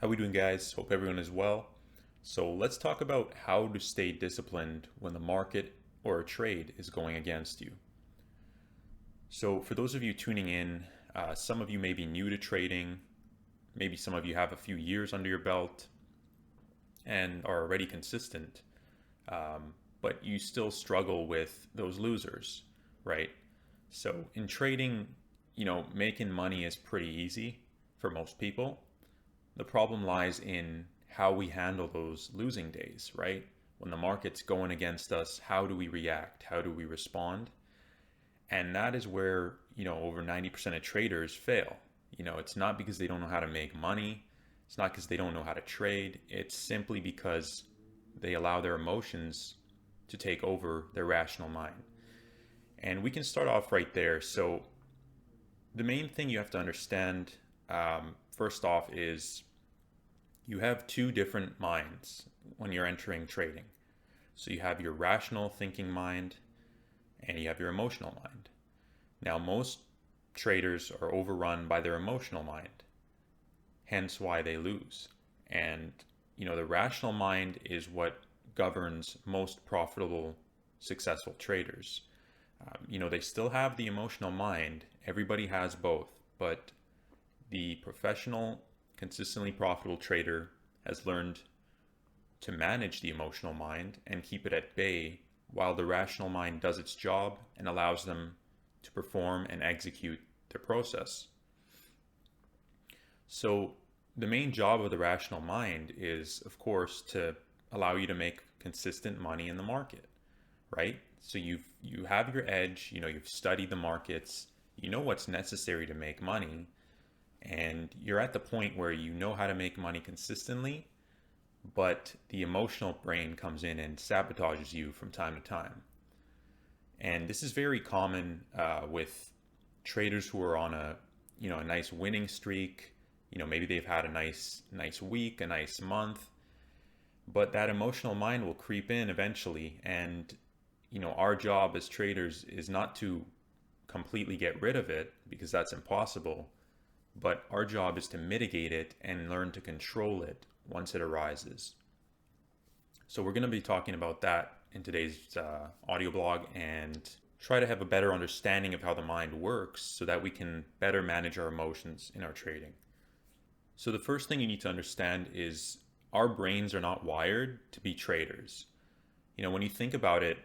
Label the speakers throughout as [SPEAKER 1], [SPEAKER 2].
[SPEAKER 1] How we doing, guys? Hope everyone is well. So let's talk about how to stay disciplined when the market or a trade is going against you. So for those of you tuning in, some of you may be new to trading. Maybe some of you have a few years under your belt and are already consistent, but you still struggle with those losers, right? So in trading, making money is pretty easy for most people. The problem lies in how we handle those losing days, right? When the market's going against us, how do we react? How do we respond? And that is where, over 90% of traders fail. It's not because they don't know how to make money. It's not because they don't know how to trade. It's simply because they allow their emotions to take over their rational mind. And we can start off right there. So, the main thing you have to understand, first off, is you have two different minds when you're entering trading. So you have your rational thinking mind and you have your emotional mind. Now, most traders are overrun by their emotional mind, hence why they lose. And, the rational mind is what governs most profitable, successful traders. They still have the emotional mind. Everybody has both, but the professional, consistently profitable trader has learned to manage the emotional mind and keep it at bay while the rational mind does its job and allows them to perform and execute their process. So, the main job of the rational mind is, of course, to allow you to make consistent money in the market, right? So you have your edge, you've studied the markets, you know what's necessary to make money, and you're at the point where you know how to make money consistently, but the emotional brain comes in and sabotages you from time to time. And this is very common with traders who are on a nice winning streak. Maybe they've had a nice week, a nice month, but that emotional mind will creep in eventually. And our job as traders is not to completely get rid of it, because that's impossible, but our job is to mitigate it and learn to control it once it arises. So we're going to be talking about that in today's audio blog and try to have a better understanding of how the mind works so that we can better manage our emotions in our trading. So the first thing you need to understand is our brains are not wired to be traders. When you think about it,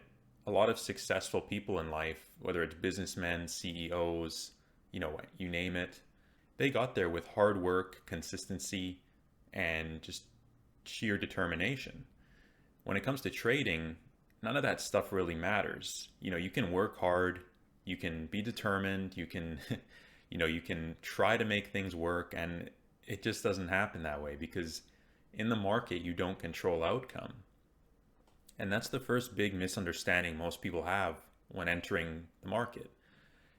[SPEAKER 1] a lot of successful people in life, whether it's businessmen, CEOs, you name it, they got there with hard work, consistency, and just sheer determination. When it comes to trading, none of that stuff really matters. You can work hard, you can be determined, you can, you can try to make things work, and it just doesn't happen that way because in the market, you don't control outcome. And that's the first big misunderstanding most people have when entering the market.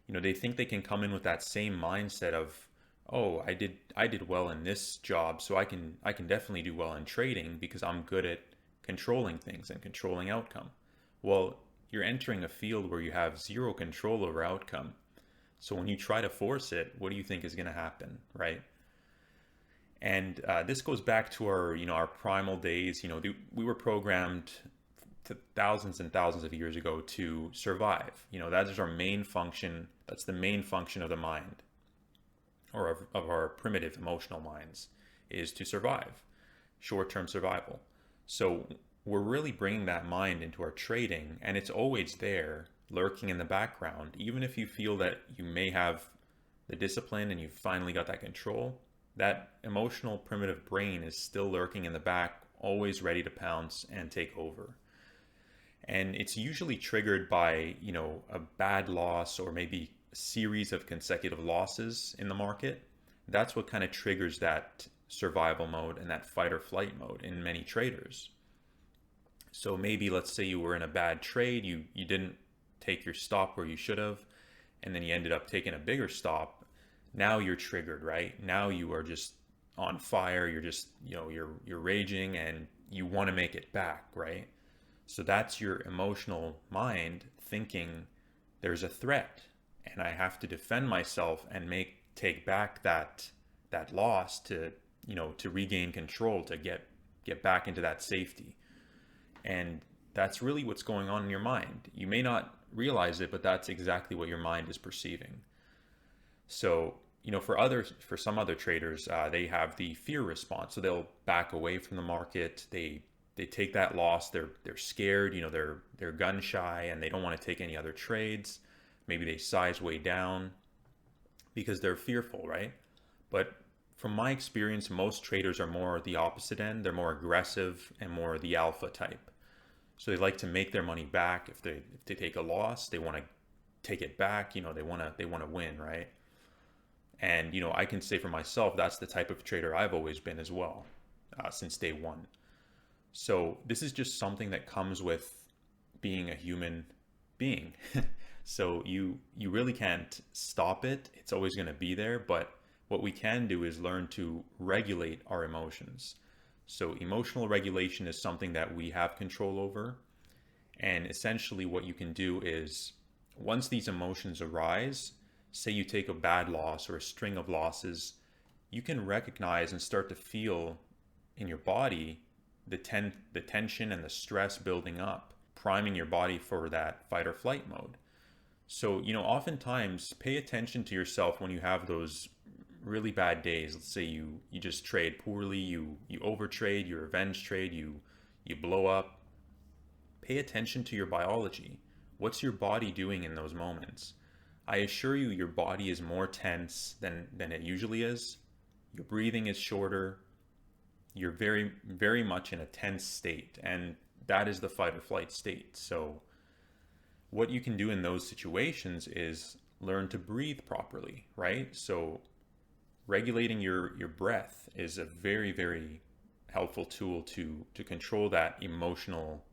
[SPEAKER 1] They think they can come in with that same mindset of, oh, I did well in this job, so I can definitely do well in trading because I'm good at controlling things and controlling outcome. Well, you're entering a field where you have zero control over outcome. So when you try to force it, what do you think is going to happen, right? And this goes back to our primal days. We were programmed to thousands and thousands of years ago to survive. That is our main function. That's the main function of the mind, or of our primitive emotional minds, is to survive, short-term survival. So we're really bringing that mind into our trading, and it's always there, lurking in the background. Even if you feel that you may have the discipline and you've finally got that control, that emotional primitive brain is still lurking in the back, always ready to pounce and take over. And it's usually triggered by, a bad loss or maybe a series of consecutive losses in the market. That's what kind of triggers that survival mode and that fight or flight mode in many traders. So maybe let's say you were in a bad trade, you didn't take your stop where you should have, and then you ended up taking a bigger stop. Now you're triggered, right? Now you are just on fire. You're just, you're raging and you want to make it back, right? So that's your emotional mind thinking there's a threat and I have to defend myself and take back that loss to, to regain control, to get back into that safety. And that's really what's going on in your mind. You may not realize it, but that's exactly what your mind is perceiving. So, for some other traders, they have the fear response. So they'll back away from the market. They take that loss. They're scared. They're gun shy and they don't want to take any other trades. Maybe they size way down because they're fearful, right? But from my experience, most traders are more the opposite end. They're more aggressive and more the alpha type. So they like to make their money back. If they take a loss, they want to take it back. They want to win, right? And I can say for myself, that's the type of trader I've always been as well, since day one. So this is just something that comes with being a human being. So you really can't stop it. It's always going to be there. But what we can do is learn to regulate our emotions. So emotional regulation is something that we have control over. And essentially what you can do is, once these emotions arise, say you take a bad loss or a string of losses, you can recognize and start to feel in your body the tension and the stress building up, priming your body for that fight or flight mode. So, oftentimes pay attention to yourself when you have those really bad days. Let's say you just trade poorly, you overtrade, you revenge trade, you blow up. Pay attention to your biology. What's your body doing in those moments? I assure you, your body is more tense than it usually is. Your breathing is shorter. You're very, very much in a tense state, and that is the fight or flight state. So what you can do in those situations is learn to breathe properly, right? So regulating your breath is a very, very helpful tool to control that emotional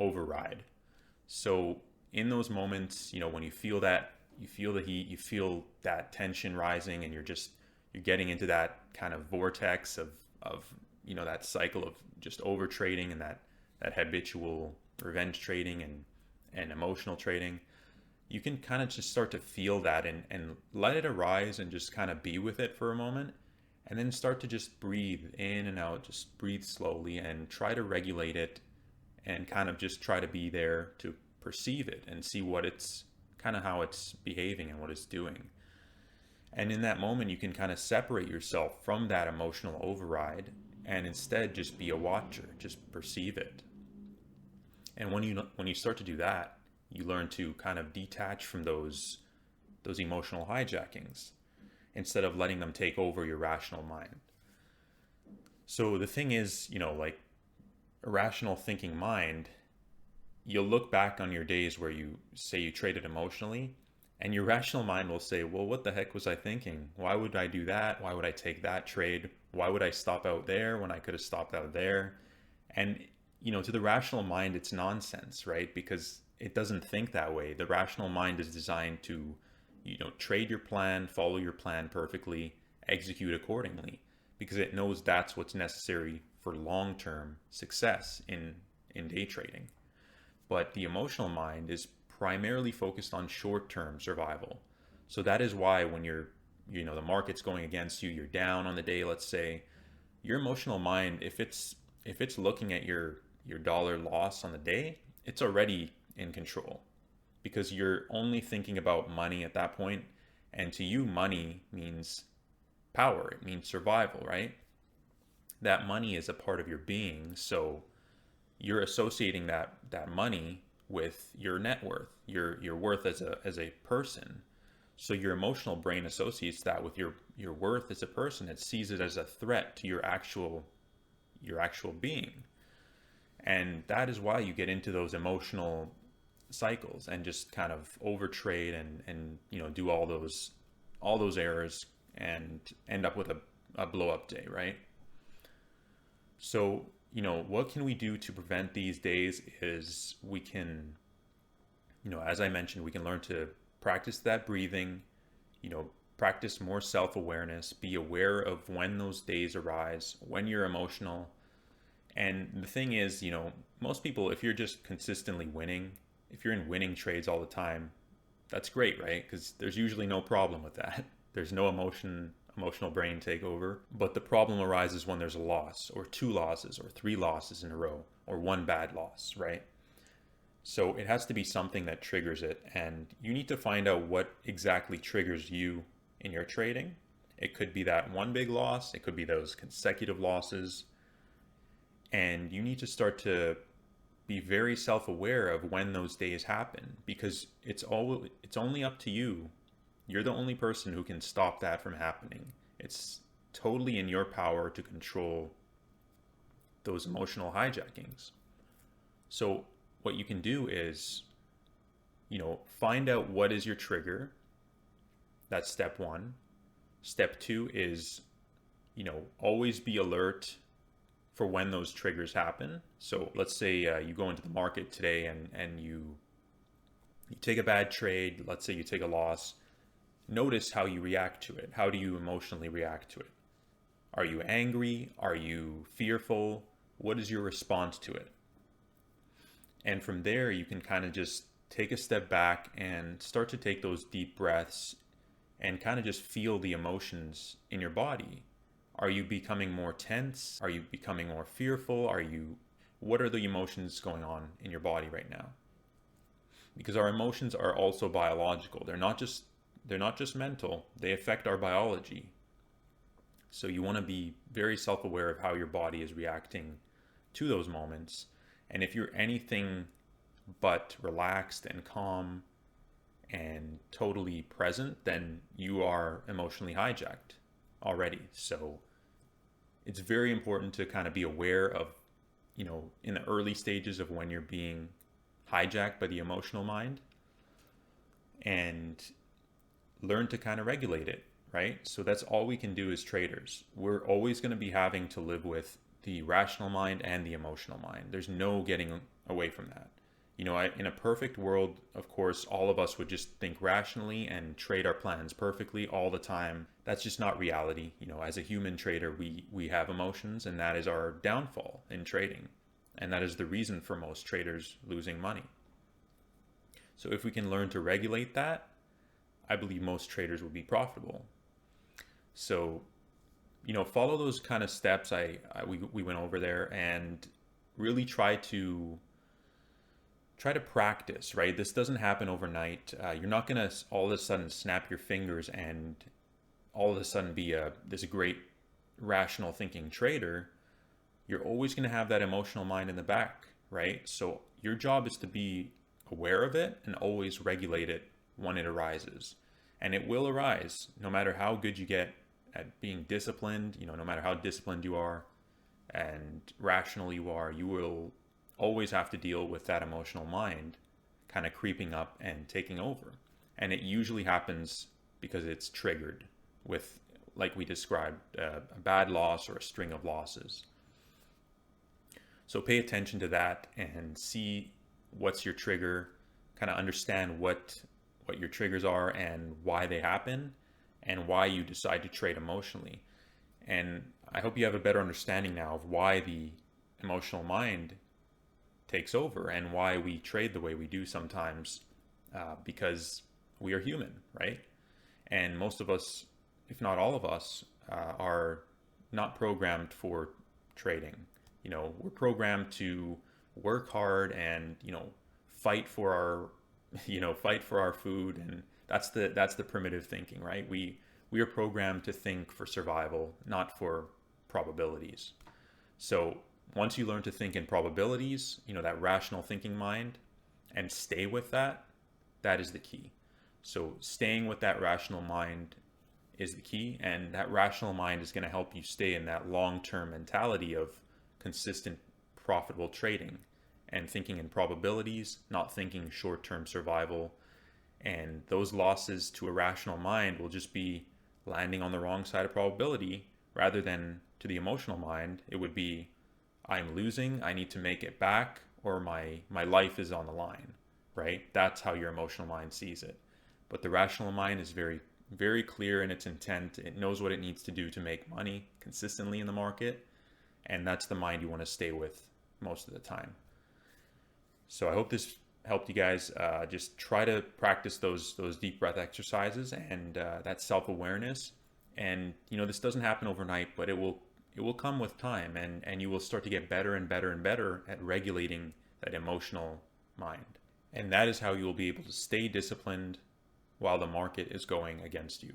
[SPEAKER 1] override. So in those moments, when you feel that, you feel the heat, you feel that tension rising, and you're getting into that kind of vortex of that cycle of just over trading and that habitual revenge trading and emotional trading. You can kind of just start to feel that and let it arise and just kind of be with it for a moment, and then start to just breathe in and out, just breathe slowly and try to regulate it, and kind of just try to be there to perceive it and see what it's kind of how it's behaving and what it's doing. And in that moment, you can kind of separate yourself from that emotional override and instead just be a watcher, just perceive it. And when you start to do that, you learn to kind of detach from those emotional hijackings instead of letting them take over your rational mind. So the thing is, like a rational thinking mind, you'll look back on your days where you say you traded emotionally, and your rational mind will say, well, what the heck was I thinking? Why would I do that? Why would I take that trade? Why would I stop out there when I could have stopped out there? And, to the rational mind, it's nonsense, right? Because it doesn't think that way. The rational mind is designed to, trade your plan, follow your plan perfectly, execute accordingly, because it knows that's what's necessary for long-term success in day trading. But the emotional mind is primarily focused on short-term survival. So that is why when the market's going against you, you're down on the day, let's say, your emotional mind, if it's looking at your dollar loss on the day, it's already in control, because you're only thinking about money at that point. And to you, money means power. It means survival, right? That money is a part of your being. So you're associating that money with your net worth, your worth as a person. So your emotional brain associates that with your worth as a person. It sees it as a threat to your actual being. And that is why you get into those emotional cycles and just kind of overtrade and do all those errors and end up with a blow up day, right? So what can we do to prevent these days is we can, as I mentioned, we can learn to practice that breathing, practice more self-awareness, be aware of when those days arise, when you're emotional. And the thing is, most people, if you're just consistently winning, if you're in winning trades all the time, that's great, right? Because there's usually no problem with that. There's no emotional emotional brain take over. But the problem arises when there's a loss, or two losses, or three losses in a row, or one bad loss, right? So it has to be something that triggers it, and you need to find out what exactly triggers you in your trading. It could be that one big loss, it could be those consecutive losses, and you need to start to be very self-aware of when those days happen, because it's only up to you. You're the only person who can stop that from happening. It's totally in your power to control those emotional hijackings. So what you can do is, find out what is your trigger. That's step one. Step two is, always be alert for when those triggers happen. So let's say you go into the market today and you take a bad trade. Let's say you take a loss. Notice how you react to it. How do you emotionally react to it? Are you angry? Are you fearful? What is your response to it? And from there, you can kind of just take a step back and start to take those deep breaths and kind of just feel the emotions in your body. Are you becoming more tense? Are you becoming more fearful? What are the emotions going on in your body right now? Because our emotions are also biological. They're not just mental. They affect our biology. So you want to be very self-aware of how your body is reacting to those moments. And if you're anything but relaxed and calm and totally present, then you are emotionally hijacked already. So it's very important to kind of be aware of, in the early stages of when you're being hijacked by the emotional mind, and learn to kind of regulate it, right? So that's all we can do as traders. We're always going to be having to live with the rational mind and the emotional mind. There's no getting away from that. In a perfect world, of course, all of us would just think rationally and trade our plans perfectly all the time. That's just not reality. As a human trader, we have emotions, and that is our downfall in trading. And that is the reason for most traders losing money. So if we can learn to regulate that, I believe most traders will be profitable. So, follow those kind of steps we went over there, and really try to practice, right? This doesn't happen overnight. You're not going to all of a sudden snap your fingers and all of a sudden be this great rational thinking trader. You're always going to have that emotional mind in the back, right? So your job is to be aware of it and always regulate it when it arises. And it will arise no matter how good you get at being disciplined, no matter how disciplined you are and rational you are, you will always have to deal with that emotional mind kind of creeping up and taking over. And it usually happens because it's triggered with, like we described, a bad loss or a string of losses. So pay attention to that and see what's your trigger, kind of understand what your triggers are and why they happen and why you decide to trade emotionally. And I hope you have a better understanding now of why the emotional mind takes over and why we trade the way we do sometimes, because we are human, right? And most of us, if not all of us, are not programmed for trading. We're programmed to work hard and, fight for our fight for our food, and that's the primitive thinking, right? We are programmed to think for survival, not for probabilities. So once you learn to think in probabilities, that rational thinking mind, and stay with that, that is the key. So staying with that rational mind is the key, and that rational mind is going to help you stay in that long-term mentality of consistent profitable trading and thinking in probabilities, not thinking short-term survival. And those losses to a rational mind will just be landing on the wrong side of probability, rather than to the emotional mind, it would be, I'm losing, I need to make it back, or my life is on the line, right? That's how your emotional mind sees it. But the rational mind is very, very clear in its intent. It knows what it needs to do to make money consistently in the market. And that's the mind you want to stay with most of the time. So I hope this helped you guys. Just try to practice those deep breath exercises and that self-awareness. And this doesn't happen overnight, but it will come with time, and you will start to get better and better and better at regulating that emotional mind. And that is how you will be able to stay disciplined while the market is going against you.